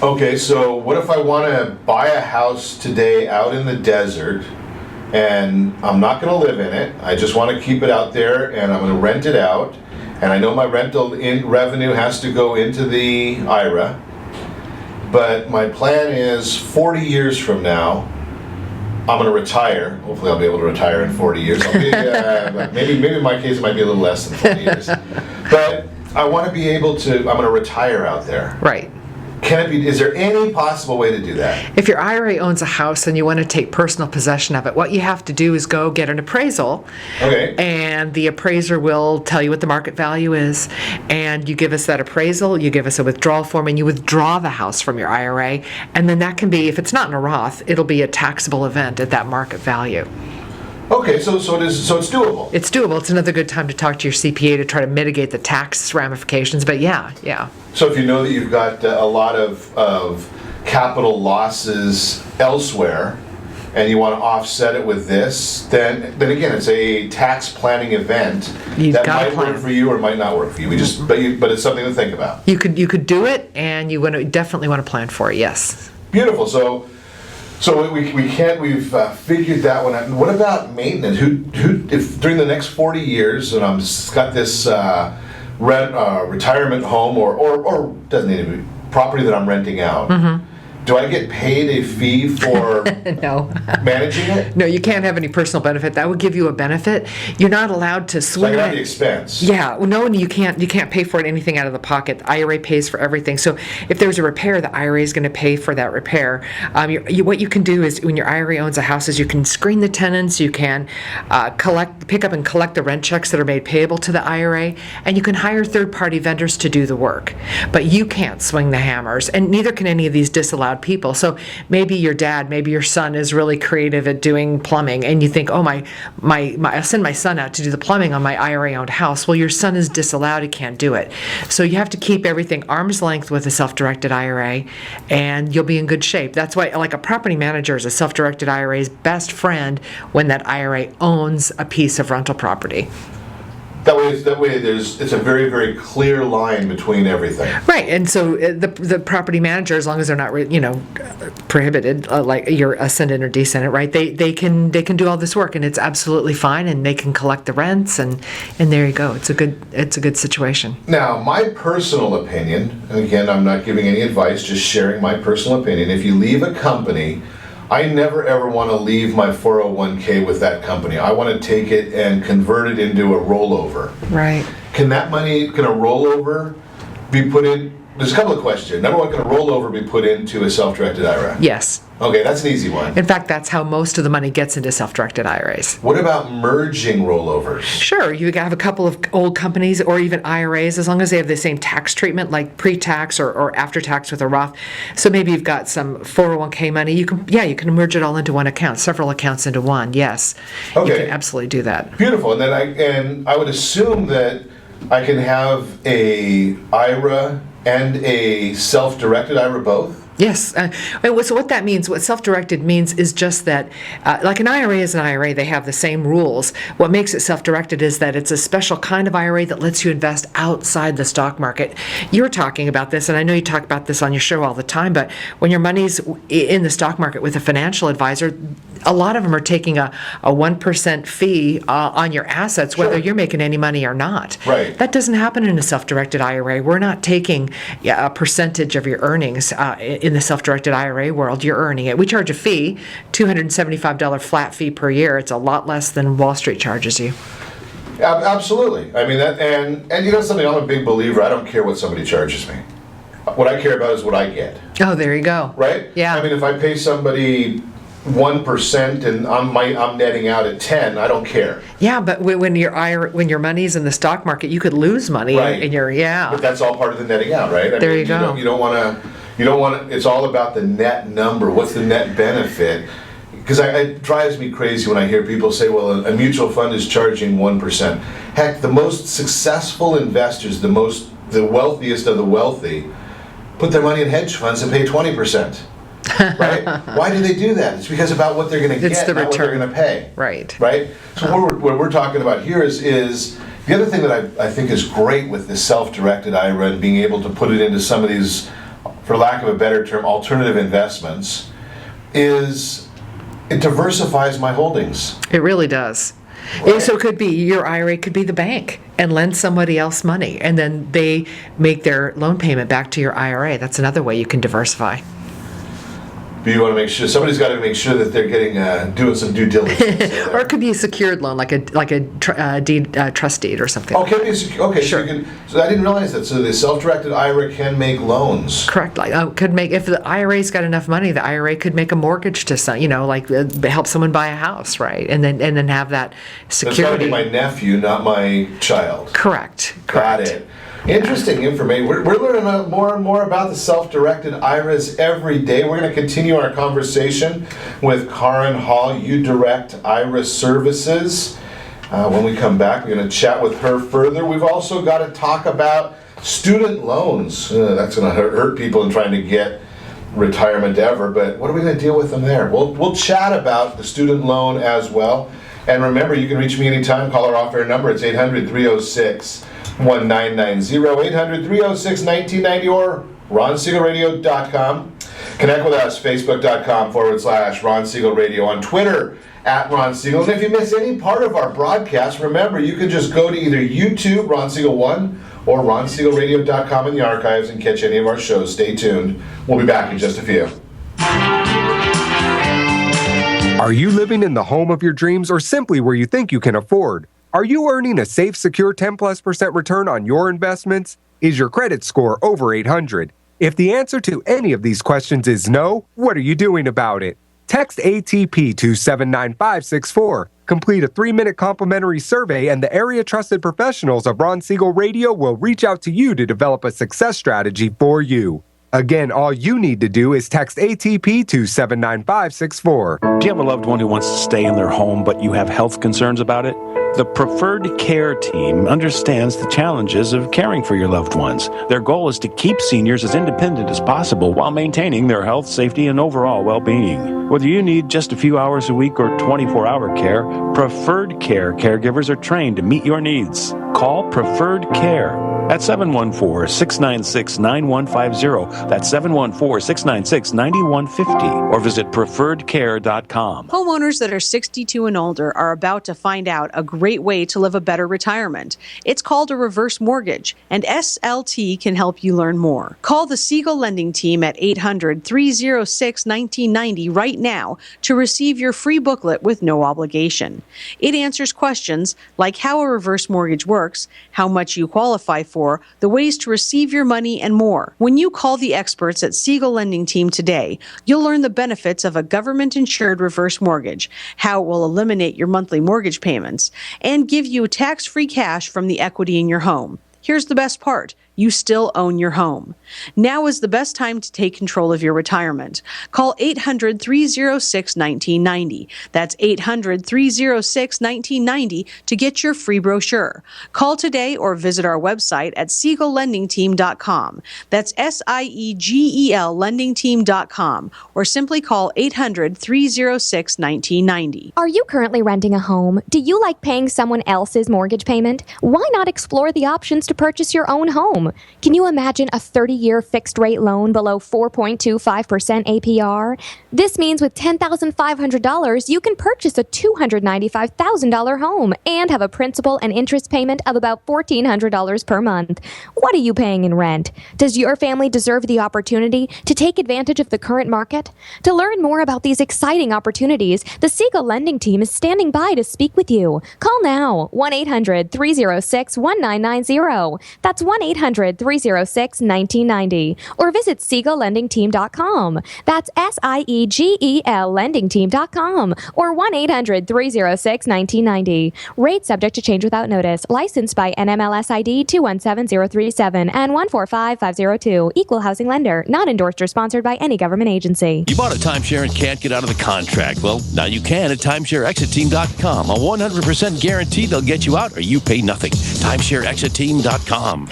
Okay, so what if I want to buy a house today out in the desert, and I'm not going to live in it. I just want to keep it out there, and I'm going to rent it out. And I know my rental revenue has to go into the IRA. But my plan is 40 years from now, I'm going to retire. Hopefully I'll be able to retire in 40 years. I'll be, maybe in my case it might be a little less than 40 years. But I want to be able to, I'm going to retire out there. Right. Can it be, is there any possible way to do that? If your IRA owns a house and you want to take personal possession of it, what you have to do is go get an appraisal. Okay. And the appraiser will tell you what the market value is. And you give us that appraisal, you give us a withdrawal form, and you withdraw the house from your IRA. And then that can be, if it's not in a Roth, it'll be a taxable event at that market value. Okay, so it's doable. It's doable. It's another good time to talk to your CPA to try to mitigate the tax ramifications. But yeah. So if you know that you've got a lot of capital losses elsewhere, and you want to offset it with this, then again, it's a tax planning event that might work for you or might not work for you. But it's something to think about. You could do it, and you definitely want to plan for it. Yes. Beautiful. So we've figured that one out. What about maintenance? If during the next 40 years, and I've got this retirement home or doesn't need to be property that I'm renting out. Mm-hmm. Do I get paid a fee for no. managing it? No, you can't have any personal benefit. That would give you a benefit. You're not allowed to swing it. Like the expense. Yeah, well, no, you can't pay for it anything out of the pocket. The IRA pays for everything. So if there's a repair, the IRA is going to pay for that repair. What you can do is when your IRA owns a house is you can screen the tenants, you can pick up and collect the rent checks that are made payable to the IRA, and you can hire third-party vendors to do the work. But you can't swing the hammers, and neither can any of these disallowed people. So maybe your dad, maybe your son is really creative at doing plumbing, and you think, oh, I'll send my son out to do the plumbing on my IRA-owned house. Well, your son is disallowed; he can't do it. So you have to keep everything arm's length with a self-directed IRA, and you'll be in good shape. That's why, like, a property manager is a self-directed IRA's best friend when that IRA owns a piece of rental property. That way, it's a very, very clear line between everything. Right, and so the property manager, as long as they're not, prohibited, like you're ascendant or descendant, right? They can do all this work, and it's absolutely fine, and they can collect the rents, and there you go. It's a good situation. Now, my personal opinion, and again, I'm not giving any advice, just sharing my personal opinion. If you leave a company, I never ever want to leave my 401k with that company. I want to take it and convert it into a rollover. Right. Can a rollover be put in? There's a couple of questions. Number one, can a rollover be put into a self-directed IRA? Yes. Okay, that's an easy one. In fact, that's how most of the money gets into self-directed IRAs. What about merging rollovers? Sure, you have a couple of old companies or even IRAs, as long as they have the same tax treatment, like pre-tax or after-tax with a Roth. So maybe you've got some 401k money. You can merge it all into one account, several accounts into one. Yes, okay. You can absolutely do that. Beautiful. And then I would assume that I can have a IRA and a self-directed IRA both? Yes. So what that means, what self-directed means is just that, like an IRA is an IRA, they have the same rules. What makes it self-directed is that it's a special kind of IRA that lets you invest outside the stock market. You were talking about this, and I know you talk about this on your show all the time, but when your money's in the stock market with a financial advisor, a lot of them are taking a 1% fee on your assets, whether you're making any money or not. Right. That doesn't happen in a self-directed IRA. We're not taking a percentage of your earnings in the self-directed IRA world. You're earning it. We charge a fee, $275 flat fee per year. It's a lot less than Wall Street charges you. Absolutely. I mean, that, and you know something, I'm a big believer. I don't care what somebody charges me. What I care about is what I get. Oh, there you go. Right? Yeah. I mean, if I pay somebody 1% and I'm netting out at 10, I don't care. Yeah, but when your money's in the stock market, you could lose money. Right. But that's all part of the netting out, right? There you go. You don't want to. It's all about the net number. What's the net benefit? Because it drives me crazy when I hear people say, well, a mutual fund is charging 1%. Heck, the most successful investors, the wealthiest of the wealthy, put their money in hedge funds and pay 20%. Right? Why do they do that? It's because about what they're going to get, not what they're going to pay. Right. Right? So what we're talking about here is the other thing that I think is great with this self-directed IRA and being able to put it into some of these, for lack of a better term, alternative investments, is it diversifies my holdings. It really does. Right. So it could be, your IRA could be the bank and lend somebody else money, and then they make their loan payment back to your IRA. That's another way you can diversify. But you want to make sure somebody's got to make sure that they're getting doing some due diligence. Or it could be a secured loan, like a trust deed or something. Okay, okay. Sure. So I didn't realize that. So the self-directed IRA can make loans. Correct. Like could make, if the IRA's got enough money, the IRA could make a mortgage to some, help someone buy a house, right? And then have that security. It's got to be my nephew, not my child. Correct. Got it. Interesting information. We're learning more and more about the self-directed IRAs every day. We're going to continue our conversation with Kaaren Hall, You Direct IRA Services. When we come back, we're going to chat with her further. We've also got to talk about student loans. That's going to hurt people in trying to get retirement ever, but what are we going to deal with them there? We'll chat about the student loan as well. And remember, you can reach me anytime. Call our off-air number. It's 800-306-1990, 800-306-1990, or RonSiegelRadio.com. Connect with us, Facebook.com/Ron Siegel Radio, on Twitter @Ron Siegel. And if you miss any part of our broadcast, remember, you can just go to either YouTube, Ron Siegel 1, or RonSiegelRadio.com in the archives and catch any of our shows. Stay tuned. We'll be back in just a few. Are you living in the home of your dreams or simply where you think you can afford? Are you earning a safe, secure 10+% return on your investments? Is your credit score over 800? If the answer to any of these questions is no, what are you doing about it? Text ATP to 79564. Complete a 3-minute complimentary survey, and the area trusted professionals of Ron Siegel Radio will reach out to you to develop a success strategy for you. Again, all you need to do is text ATP to 79564. Do you have a loved one who wants to stay in their home, but you have health concerns about it? The Preferred Care team understands the challenges of caring for your loved ones. Their goal is to keep seniors as independent as possible while maintaining their health, safety, and overall well-being. Whether you need just a few hours a week or 24-hour care, Preferred Care caregivers are trained to meet your needs. Call Preferred Care at 714-696-9150. That's 714-696-9150. Or visit preferredcare.com. Homeowners that are 62 and older are about to find out a great way to live a better retirement. It's called a reverse mortgage, and SLT can help you learn more. Call the Siegel Lending Team at 800-306-1990 right now to receive your free booklet with no obligation. It answers questions like how a reverse mortgage works, how much you qualify for, the ways to receive your money, and more. When you call the experts at Siegel Lending Team today, you'll learn the benefits of a government-insured reverse mortgage, how it will eliminate your monthly mortgage payments, and give you tax-free cash from the equity in your home. Here's the best part. You still own your home. Now is the best time to take control of your retirement. Call 800-306-1990. That's 800-306-1990 to get your free brochure. Call today or visit our website at SiegelLendingTeam.com. That's SIEGEL LendingTeam.com, or simply call 800-306-1990. Are you currently renting a home? Do you like paying someone else's mortgage payment? Why not explore the options to purchase your own home? Can you imagine a 30-year fixed-rate loan below 4.25% APR? This means with $10,500, you can purchase a $295,000 home and have a principal and interest payment of about $1,400 per month. What are you paying in rent? Does your family deserve the opportunity to take advantage of the current market? To learn more about these exciting opportunities, the Siegel Lending Team is standing by to speak with you. Call now, 1-800-306-1990. That's 1-800-306-1990. Or visit SiegelLendingTeam.com. That's SIEGEL LendingTeam.com. Or 1-800-306-1990. Rate subject to change without notice. Licensed by NMLS ID 217037 and 145502. Equal housing lender. Not endorsed or sponsored by any government agency. You bought a timeshare and can't get out of the contract. Well, now you can at TimeshareExitTeam.com. A 100% guarantee they'll get you out or you pay nothing. TimeshareExitTeam.com.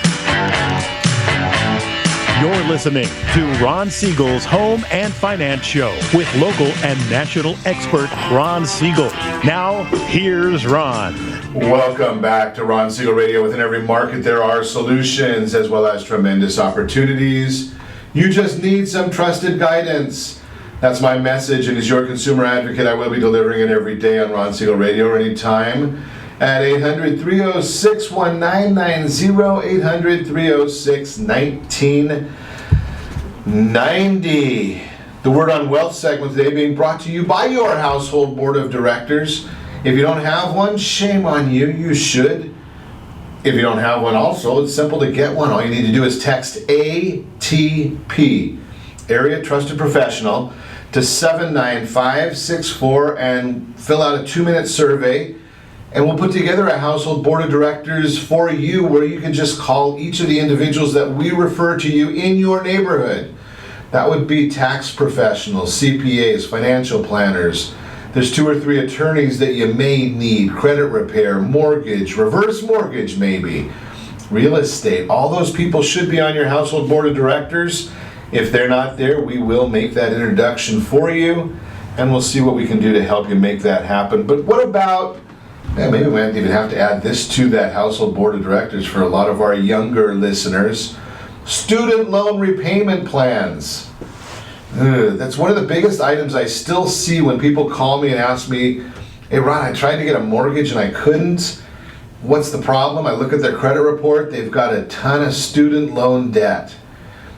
You're listening to Ron Siegel's Home and Finance Show with local and national expert Ron Siegel. Now, here's Ron. Welcome back to Ron Siegel Radio. Within every market, there are solutions as well as tremendous opportunities. You just need some trusted guidance. That's my message, and as your consumer advocate, I will be delivering it every day on Ron Siegel Radio or anytime at 800-306-1990, 800-306-1990. The Word on Wealth segment today being brought to you by your household board of directors. If you don't have one, shame on you. You should. If you don't have one also, it's simple to get one. All you need to do is text ATP, Area Trusted Professional, to 79564 and fill out a 2-minute survey. And we'll put together a household board of directors for you where you can just call each of the individuals that we refer to you in your neighborhood. That would be tax professionals, CPAs, financial planners. There's 2 or 3 attorneys that you may need, credit repair, mortgage, reverse mortgage maybe, real estate. All those people should be on your household board of directors. If they're not there, we will make that introduction for you, and we'll see what we can do to help you make that happen. But what about, maybe we might even have to add this to that household board of directors for a lot of our younger listeners. Student loan repayment plans. That's one of the biggest items I still see when people call me and ask me, hey Ron, I tried to get a mortgage and I couldn't. What's the problem? I look at their credit report, they've got a ton of student loan debt.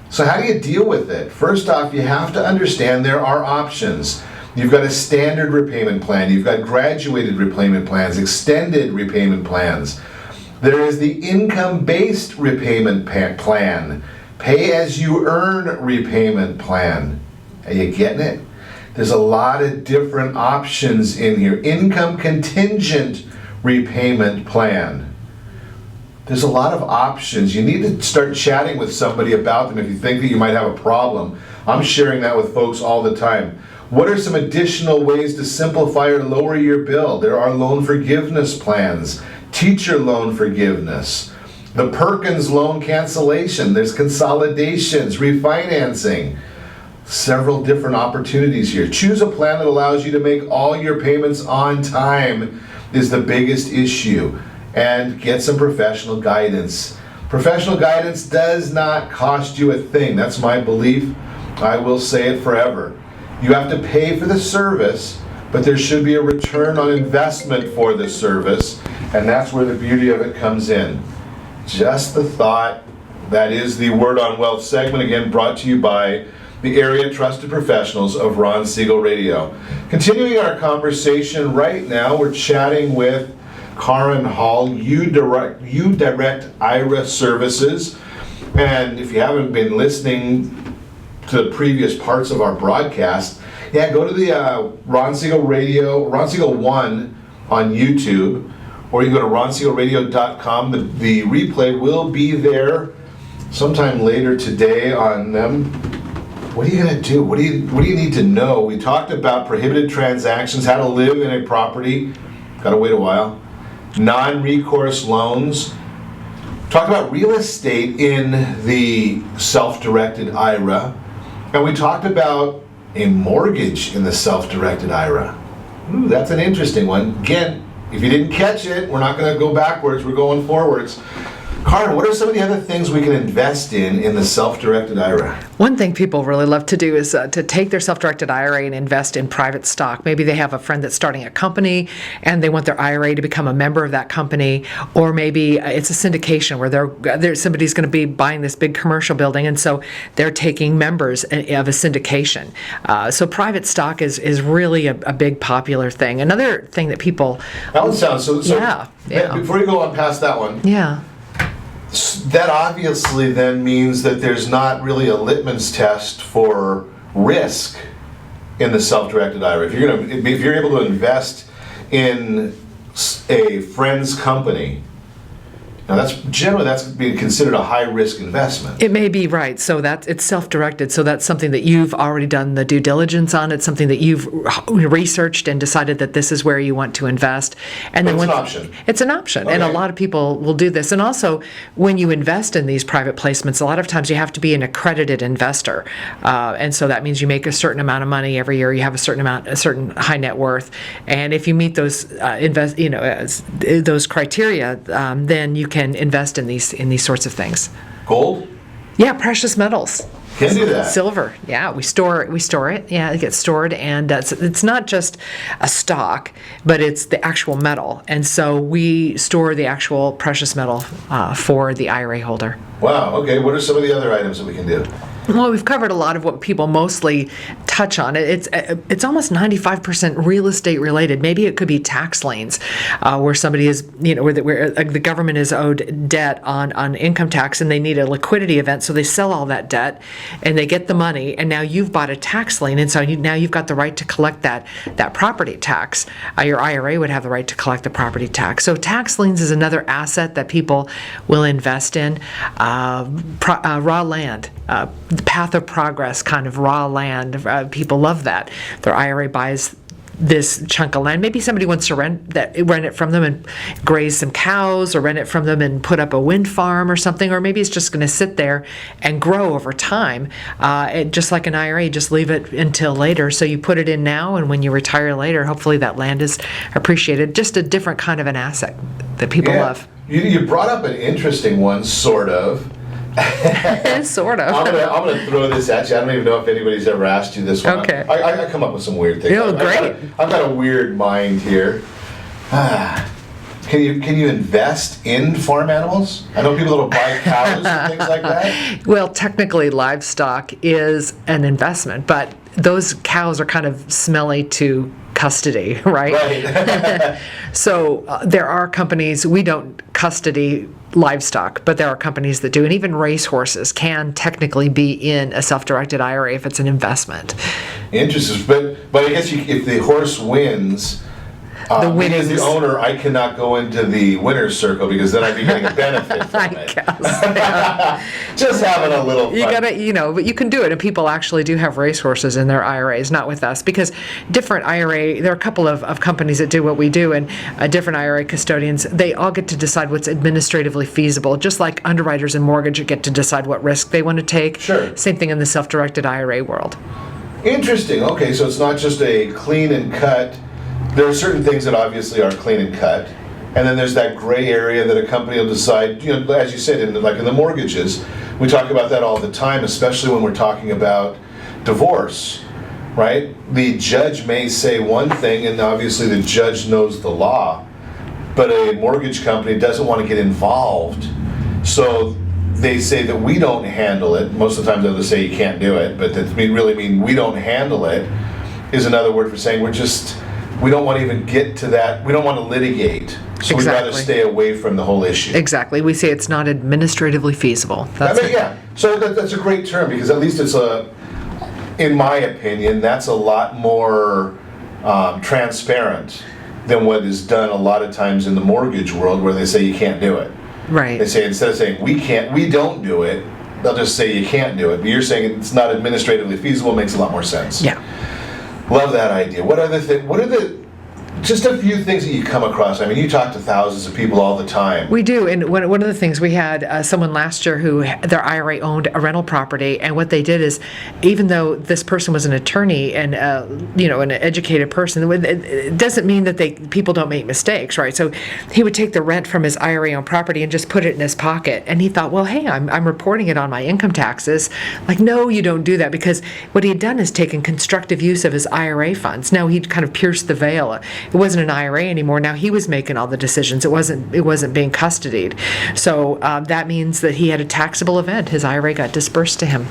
So how do you deal with it? First off, you have to understand there are options. You've got a standard repayment plan, you've got graduated repayment plans, extended repayment plans. There is the income-based repayment plan, pay-as-you-earn repayment plan. Are you getting it? There's a lot of different options in here. Income contingent repayment plan. There's a lot of options. You need to start chatting with somebody about them if you think that you might have a problem. I'm sharing that with folks all the time. What are some additional ways to simplify or lower your bill? There are loan forgiveness plans, teacher loan forgiveness, the Perkins loan cancellation, there's consolidations, refinancing, several different opportunities here. Choose a plan that allows you to make all your payments on time is the biggest issue, and get some professional guidance. Professional guidance does not cost you a thing. That's my belief. I will say it forever. You have to pay for the service, but there should be a return on investment for the service, and that's where the beauty of it comes in. Just the thought. That is the Word on Wealth segment, again brought to you by the area trusted professionals of Ron Siegel Radio. Continuing our conversation right now, we're chatting with Kaaren Hall, You Direct IRA Services. And if you haven't been listening to the previous parts of our broadcast, go to the Ron Siegel Radio, Ron Siegel 1 on YouTube, or you can go to ronsiegelradio.com. The replay will be there sometime later today on them. What are you going to do? What do you need to know? We talked about prohibited transactions, how to live in a property. Got to wait a while. Non-recourse loans. Talked about real estate in the self-directed IRA. And we talked about a mortgage in the self-directed IRA. Ooh, that's an interesting one. Again, if you didn't catch it, we're not going to go backwards, we're going forwards. Kaaren, what are some of the other things we can invest in the self-directed IRA? One thing people really love to do is to take their self-directed IRA and invest in private stock. Maybe they have a friend that's starting a company and they want their IRA to become a member of that company, or maybe it's a syndication where somebody's going to be buying this big commercial building, and so they're taking members of a syndication. So private stock is really a big popular thing. Another thing that people... That one sounds so... Yeah. Before you go on past that one... Yeah. That obviously then means that there's not really a litmus test for risk in the self-directed IRA. If you're able to invest in a friend's company, now that's being considered a high-risk investment. It may be, right. So it's self-directed. So that's something that you've already done the due diligence on. It's something that you've researched and decided that this is where you want to invest. And then it's an option. It's an option. Okay. And a lot of people will do this. And also, when you invest in these private placements, a lot of times you have to be an accredited investor. And so that means you make a certain amount of money every year. You have a certain high net worth. And if you meet those those criteria, then you can invest in these sorts of things. Gold? Yeah, precious metals. Can do that. Silver. Yeah, we store it. Yeah, it gets stored, and it's not just a stock, but it's the actual metal. And so we store the actual precious metal for the IRA holder. Wow. Okay. What are some of the other items that we can do? Well, we've covered a lot of what people mostly touch on it. It's almost 95% real estate related. Maybe it could be tax liens, where somebody is, where the government is owed debt on income tax, and they need a liquidity event, so they sell all that debt, and they get the money, and now you've bought a tax lien, and so now you've got the right to collect that property tax. Your IRA would have the right to collect the property tax. So tax liens is another asset that people will invest in. Raw land, the path of progress kind of raw land. People love that. Their IRA buys this chunk of land. Maybe somebody wants to rent it from them and graze some cows, or rent it from them and put up a wind farm or something, or maybe it's just going to sit there and grow over time. Just like an IRA, just leave it until later. So you put it in now, and when you retire later, hopefully that land is appreciated. Just a different kind of an asset that people love. You brought up an interesting one, sort of. Sort of. I'm gonna throw this at you. I don't even know if anybody's ever asked you this one. Okay. I come up with some weird things. Oh, great. I've got a weird mind here. Can you invest in farm animals? I know people that'll buy cows and things like that. Well, technically, livestock is an investment, but those cows are kind of smelly to custody, right? Right. So there are companies, we don't custody livestock, but there are companies that do, and even racehorses can technically be in a self-directed IRA if it's an investment. Interesting, but I guess if the horse wins, me as the owner, I cannot go into the winner's circle because then I'd be getting a benefit from it. Guess. Just having a little fun. You gotta, but you can do it, and people actually do have racehorses in their IRAs, not with us, because different IRA, there are a couple of companies that do what we do, and different IRA custodians, they all get to decide what's administratively feasible, just like underwriters in mortgage get to decide what risk they want to take. Sure. Same thing in the self-directed IRA world. Interesting. Okay, so it's not just a clean and cut. There are certain things that obviously are clean and cut, and then there's that gray area that a company will decide, as you said, in the mortgages, we talk about that all the time, especially when we're talking about divorce, right? The judge may say one thing, and obviously the judge knows the law, but a mortgage company doesn't want to get involved, so they say that we don't handle it. Most of the time they'll say you can't do it, but that really mean we don't handle it is another word for saying we don't want to even get to that. We don't want to litigate. So we'd rather stay away from the whole issue. Exactly. We say it's not administratively feasible. Yeah. So that's a great term, because at least it's in my opinion, that's a lot more transparent than what is done a lot of times in the mortgage world, where they say you can't do it. Right. They say, instead of saying we don't do it, they'll just say you can't do it. But you're saying it's not administratively feasible, makes a lot more sense. Yeah. Love that idea. What are just a few things that you come across? I mean, you talk to thousands of people all the time. We do, and one of the things, we had someone last year who their IRA owned a rental property, and what they did is, even though this person was an attorney and an educated person, it doesn't mean that people don't make mistakes, right? So he would take the rent from his IRA owned property and just put it in his pocket, and he thought, well, hey, I'm reporting it on my income taxes. Like, no, you don't do that, because what he had done is taken constructive use of his IRA funds. Now he'd kind of pierced the veil. It wasn't an IRA anymore. Now he was making all the decisions. It wasn't being custodied. So that means that he had a taxable event. His IRA got dispersed to him.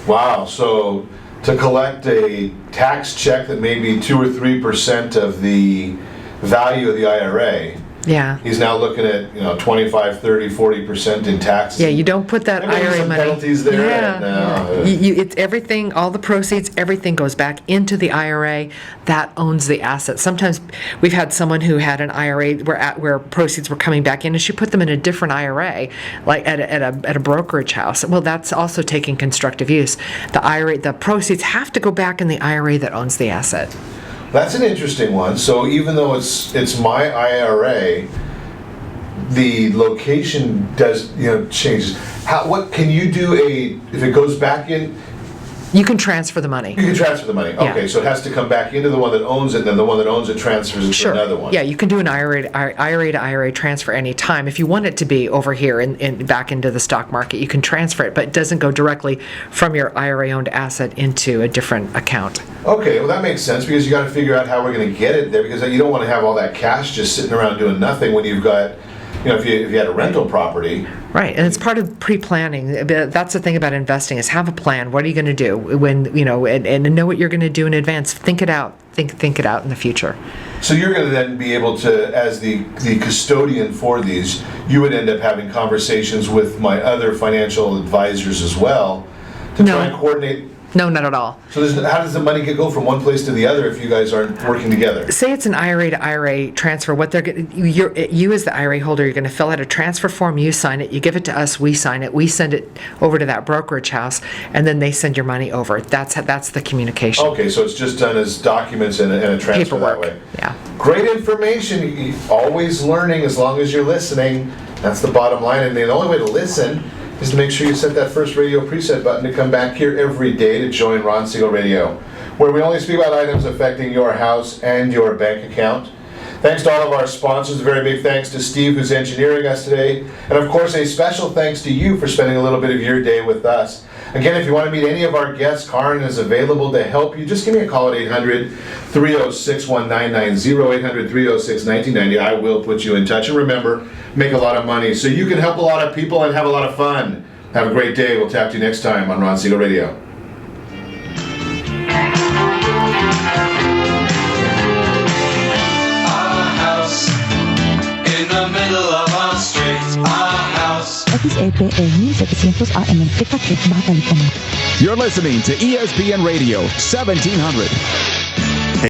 Wow. So to collect a tax check that may be 2 or 3% of the value of the IRA. Yeah. He's now looking at 25, 30, 40% in taxes. Yeah, you don't put that IRA some money. Penalties there. Yeah. It's everything, all the proceeds, everything goes back into the IRA that owns the asset. Sometimes we've had someone who had an IRA where proceeds were coming back in, and she put them in a different IRA, like at a brokerage house. Well, that's also taking constructive use. The proceeds have to go back in the IRA that owns the asset. That's an interesting one. So even though it's my IRA, the location does changes. What can you do if it goes back in? You can transfer the money. You can transfer the money. Okay, Yeah. so it has to come back into the one that owns it, and then the one that owns it transfers it to another one. Yeah, you can do an IRA to IRA transfer any time. If you want it to be over here and back into the stock market, you can transfer it, but it doesn't go directly from your IRA-owned asset into a different account. Okay, well that makes sense, because you got to figure out how we're going to get it there, because you don't want to have all that cash just sitting around doing nothing when you've got if you had a rental property. Right, and it's part of pre-planning. That's the thing about investing, is have a plan. What are you going to do when, and know what you're going to do in advance. Think it out. Think it out in the future. So you're going to then be able to, as the custodian for these, you would end up having conversations with my other financial advisors as well to try and coordinate. No, not at all. So how does the money go from one place to the other if you guys aren't working together? Say it's an IRA to IRA transfer. What you as the IRA holder, you're going to fill out a transfer form. You sign it. You give it to us. We sign it. We send it over to that brokerage house, and then they send your money over. That's the communication. Okay, so it's just done as documents and a transfer Paperwork. that way. Yeah. Great information. You're always learning as long as you're listening. That's the bottom line. And the only way to listen is to make sure you set that first radio preset button to come back here every day to join Ron Siegel Radio, where we only speak about items affecting your house and your bank account. Thanks to all of our sponsors. A very big thanks to Steve, who's engineering us today. And of course, a special thanks to you for spending a little bit of your day with us. Again, if you want to meet any of our guests, Kaaren is available to help you. Just give me a call at 800-306-1990, 800-306-1990. I will put you in touch. And remember, make a lot of money so you can help a lot of people and have a lot of fun. Have a great day. We'll talk to you next time on Ron Siegel Radio. XEPE 1700 AM Tecate, Baja California. You're listening to ESPN Radio 1700.